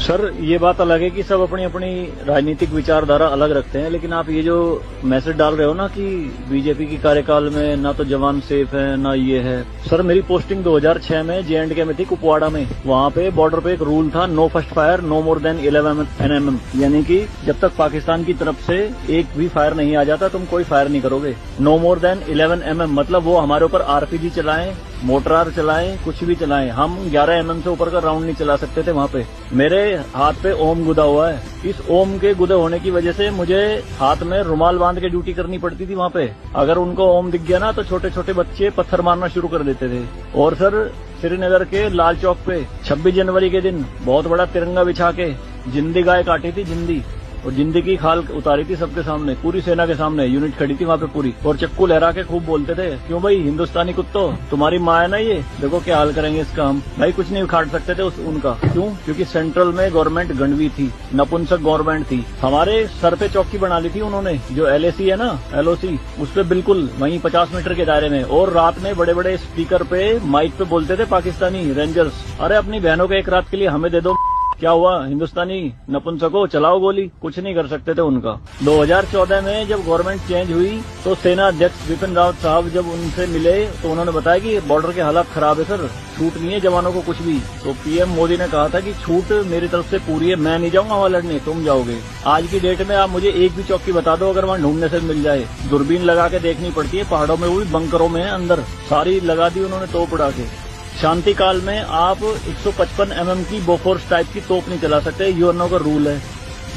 Sir ये बात अलग है कि सब अपनी अपनी राजनीतिक विचारधारा अलग रखते हैं, लेकिन आप ये जो मैसेज डाल रहे हो ना कि बीजेपी की कार्यकाल में ना तो जवान सेफ है ना ये है। सर मेरी पोस्टिंग 2006 में जे.एंड.के में थी, कुपवाड़ा में। वहाँ पे बॉर्डर पे एक रूल था, no first fire no more than 11 NM, यानी कि जब तक पाकिस्तान की तरफ से एक भी फायर नहीं आ जाता तुम कोई फायर नहीं करोगे। नो मोर देन 11 MM मतलब वो हमारे ऊपर RPG चलाएं, मोटरार चलाएं, कुछ भी चलाएं, हम 11 MM से ऊपर का राउंड नहीं चला सकते थे वहाँ पे। मेरे हाथ पे ओम गुदा हुआ है। इस ओम के गुदे होने की वजह से मुझे हाथ में रुमाल बांध के ड्यूटी करनी पड़ती थी वहाँ पे। अगर उनको ओम दिख गया ना तो छोटे छोटे बच्चे पत्थर मारना शुरू कर देते थे। और सर श्रीनगर के लाल चौक पे 26 जनवरी के दिन बहुत बड़ा तिरंगा बिछा के जिंदी गाय काटी थी, जिंदी, और जिंदी की खाल उतारी थी सबके सामने, पूरी सेना के सामने। यूनिट खड़ी थी वहाँ पे पूरी, और चक्कू लहरा के खूब बोलते थे, क्यों भाई हिंदुस्तानी कुत्तो, तुम्हारी माँ है ना ये, देखो क्या हाल करेंगे इसका हम। भाई कुछ नहीं उखाड़ सकते थे उनका। क्यों? क्योंकि सेंट्रल में गवर्नमेंट गंडवी थी, नपुंसक गवर्नमेंट थी। हमारे सर पे चौकी बना ली थी उन्होंने, जो LAC है ना, LOC, उस पे बिल्कुल वहीं 50 मीटर के दायरे में। और रात में बड़े बड़े स्पीकर पे माइक पे बोलते थे पाकिस्तानी रेंजर्स, अरे अपनी बहनों को एक रात के लिए हमें दे दो, क्या हुआ हिंदुस्तानी नपुंसको, चलाओ गोली। कुछ नहीं कर सकते थे उनका। 2014 में जब गवर्नमेंट चेंज हुई तो सेना अध्यक्ष बिपिन रावत साहब जब उनसे मिले तो उन्होंने बताया कि बॉर्डर के हालात खराब है सर, छूट नहीं है जवानों को कुछ भी। तो PM मोदी ने कहा था कि छूट मेरी तरफ से पूरी है, मैं नहीं जाऊंगा वहां लड़ने, तुम जाओगे। आज की डेट में आप मुझे एक भी चौकी बता दो अगर वहां ढूंढने से मिल जाए। दूरबीन लगा के देखनी पड़ती है, पहाड़ों में भी बंकरों में अंदर सारी लगा दी उन्होंने तोप उड़ा के। शांति काल में आप 155 mm की बोफोर्स टाइप की तोप नहीं चला सकते, UNO का रूल है।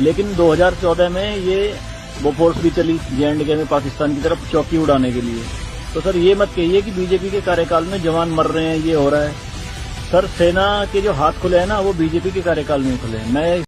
लेकिन 2014 में ये बोफोर्स भी चली जे.एंड.के में पाकिस्तान की तरफ चौकी उड़ाने के लिए। तो सर ये मत कहिए कि बीजेपी के कार्यकाल में जवान मर रहे हैं, ये हो रहा है। सर सेना के जो हाथ खुले हैं ना वो बीजेपी के कार्यकाल में खुले हैं। मैं